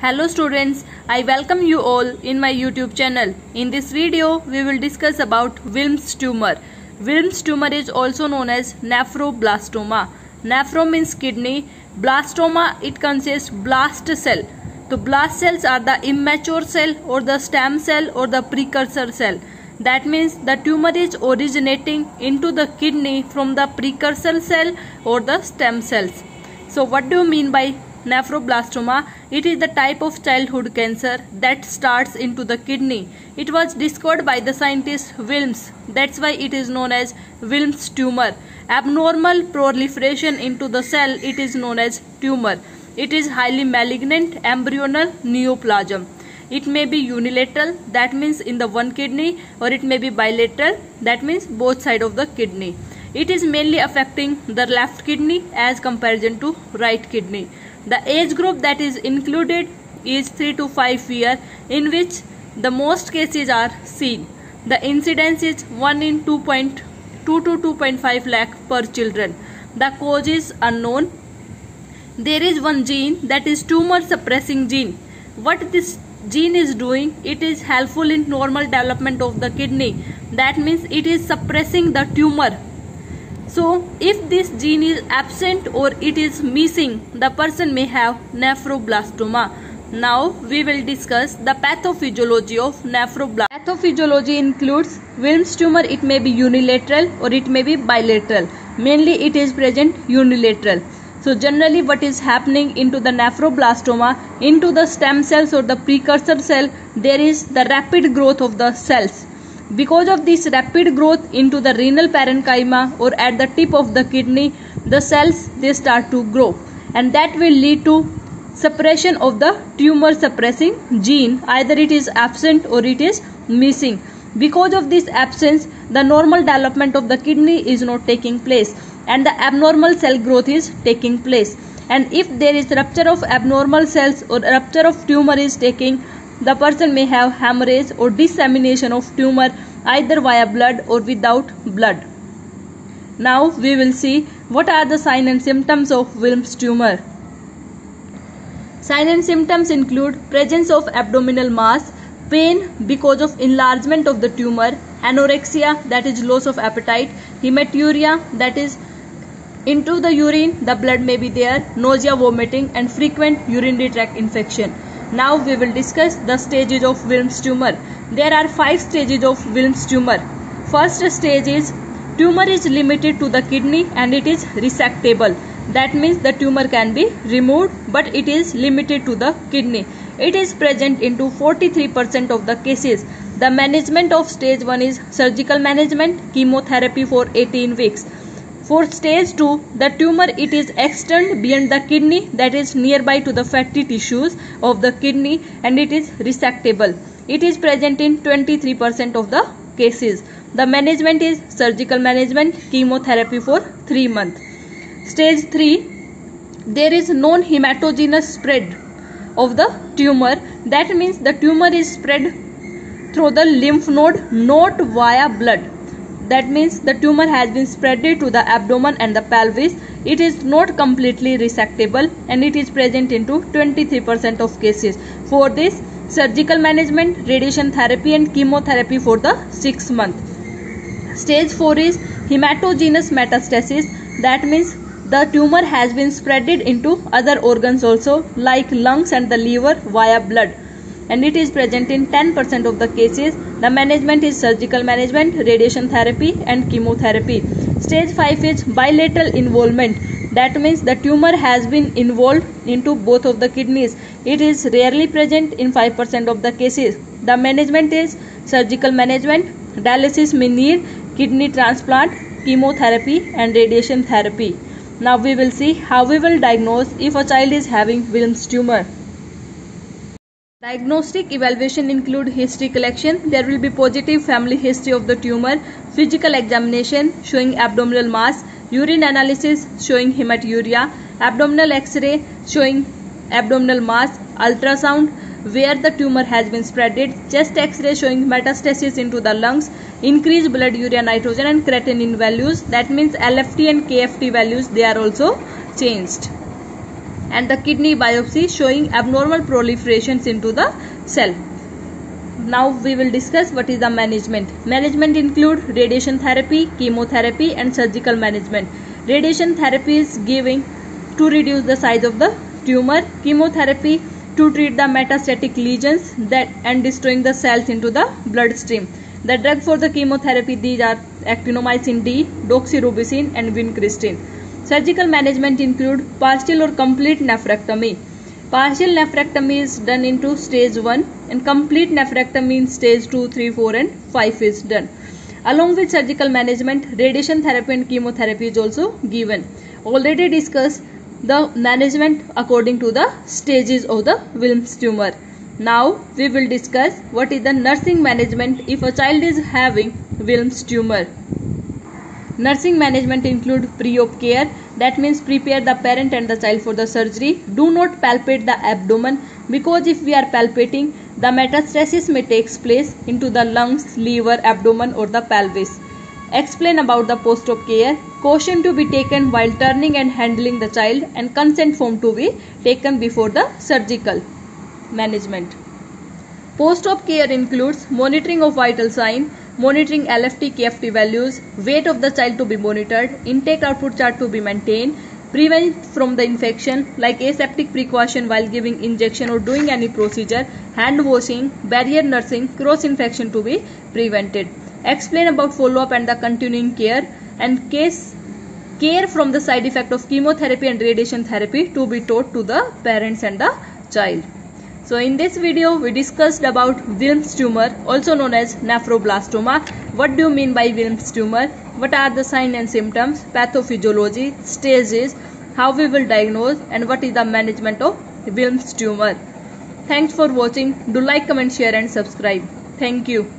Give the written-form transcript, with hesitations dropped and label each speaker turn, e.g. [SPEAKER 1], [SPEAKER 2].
[SPEAKER 1] Hello students, I welcome you all in my YouTube channel. In this video, we will discuss about Wilms tumor. Wilms tumor is also known as nephroblastoma. Nephro means kidney. Blastoma, it consists blast cell. So blast cells are the immature cell or the stem cell or the precursor cell. That means the tumor is originating into the kidney from the precursor cell or the stem cells. So what do you mean by nephroblastoma? It is the type of childhood cancer that starts into the kidney. It was discovered by the scientist Wilms. That's why it is known as Wilms tumor. Abnormal proliferation into the cell, it is known as tumor. It is highly malignant embryonal neoplasm. It may be unilateral, that means in the one kidney, or it may be bilateral, that means both sides of the kidney. It is mainly affecting the left kidney as comparison to right kidney. The age group that is included is 3 to 5 years, in which the most cases are seen. The incidence is 1 in 2.2 to 2.5 lakh per children. The cause is unknown. There is one gene, that is tumor suppressing gene. What this gene is doing, it is helpful in normal development of the kidney. That means it is suppressing the tumor. So if this gene is absent or it is missing, the person may have nephroblastoma. Now we will discuss the pathophysiology of nephroblastoma. Pathophysiology includes Wilms tumor. It may be unilateral or it may be bilateral. Mainly it is present unilateral. So generally what is happening into the nephroblastoma, into the stem cells or the precursor cell, there is the rapid growth of the cells. Because of this rapid growth into the renal parenchyma or at the tip of the kidney, the cells, they start to grow, and that will lead to suppression of the tumor suppressing gene. Either it is absent or it is missing. Because of this absence, the normal development of the kidney is not taking place, and the abnormal cell growth is taking place. And if there is rupture of abnormal cells or rupture of tumor is taking, the person may have hemorrhage or dissemination of tumor either via blood or without blood. Now we will see what are the signs and symptoms of Wilms tumor. Signs and symptoms include presence of abdominal mass, pain because of enlargement of the tumor, anorexia, that is loss of appetite, hematuria, that is into the urine the blood may be there, nausea, vomiting, and frequent urinary tract infection. Now we will discuss the stages of Wilms tumor. There are 5 stages of Wilms tumor. First stage is tumor is limited to the kidney and it is resectable. That means the tumor can be removed, but it is limited to the kidney. It is present into 43% of the cases. The management of stage 1 is surgical management, chemotherapy for 18 weeks. For stage 2, the tumor it is extended beyond the kidney, that is nearby to the fatty tissues of the kidney, and it is resectable. It is present in 23% of the cases. The management is surgical management, chemotherapy for 3 months. Stage 3, there is non-hematogenous spread of the tumor. That means the tumor is spread through the lymph node, not via blood. That means the tumor has been spread to the abdomen and the pelvis. It is not completely resectable and it is present into 23% of cases. For this, surgical management, radiation therapy and chemotherapy for the 6 months. Stage 4 is hematogenous metastasis. That means the tumor has been spread into other organs also, like lungs and the liver via blood, and it is present in 10% of the cases. The management is surgical management, radiation therapy and chemotherapy. Stage 5 is bilateral involvement. That means the tumor has been involved into both of the kidneys. It is rarely present in 5% of the cases. The management is surgical management, dialysis may need, kidney transplant, chemotherapy and radiation therapy. Now we will see how we will diagnose if a child is having Wilms tumor. Diagnostic evaluation include history collection. There will be positive family history of the tumor, physical examination showing abdominal mass, urine analysis showing hematuria, abdominal X-ray showing abdominal mass, ultrasound where the tumor has been spreaded, chest X-ray showing metastasis into the lungs, increased blood urea nitrogen and creatinine values. That means LFT and KFT values, they are also changed. and the kidney biopsy showing abnormal proliferations into the cell. Now we will discuss what is the management. Management include radiation therapy, chemotherapy and surgical management. Radiation therapy is giving to reduce the size of the tumor. Chemotherapy to treat the metastatic lesions that and destroying the cells into the bloodstream. The drug for the chemotherapy, these are actinomycin D, doxorubicin and vincristine. Surgical management include partial or complete nephrectomy. Partial nephrectomy is done into stage 1 and complete nephrectomy in stage 2, 3, 4 and 5 is done. Along with surgical management, radiation therapy and chemotherapy is also given. Already discussed the management according to the stages of the Wilms tumor. Now we will discuss what is the nursing management if a child is having Wilms tumor. Nursing management include pre-op care, that means prepare the parent and the child for the surgery. Do not palpate the abdomen, because if we are palpating, the metastasis may take place into the lungs, liver, abdomen or the pelvis. Explain about the post-op care. Caution to be taken while turning and handling the child and consent form to be taken before the surgical management. Post-op care includes monitoring of vital sign, monitoring LFT, KFT values, weight of the child to be monitored, intake output chart to be maintained, prevent from the infection like aseptic precaution while giving injection or doing any procedure, hand washing, barrier nursing, cross infection to be prevented. Explain about follow-up and the continuing care and care from the side effect of chemotherapy and radiation therapy to be taught to the parents and the child. So in this video we discussed about Wilms tumor, also known as nephroblastoma. What do you mean by Wilms tumor? What are the signs and symptoms, pathophysiology, stages, how we will diagnose and what is the management of Wilms tumor. Thanks for watching. Do like, comment, share and subscribe. Thank you.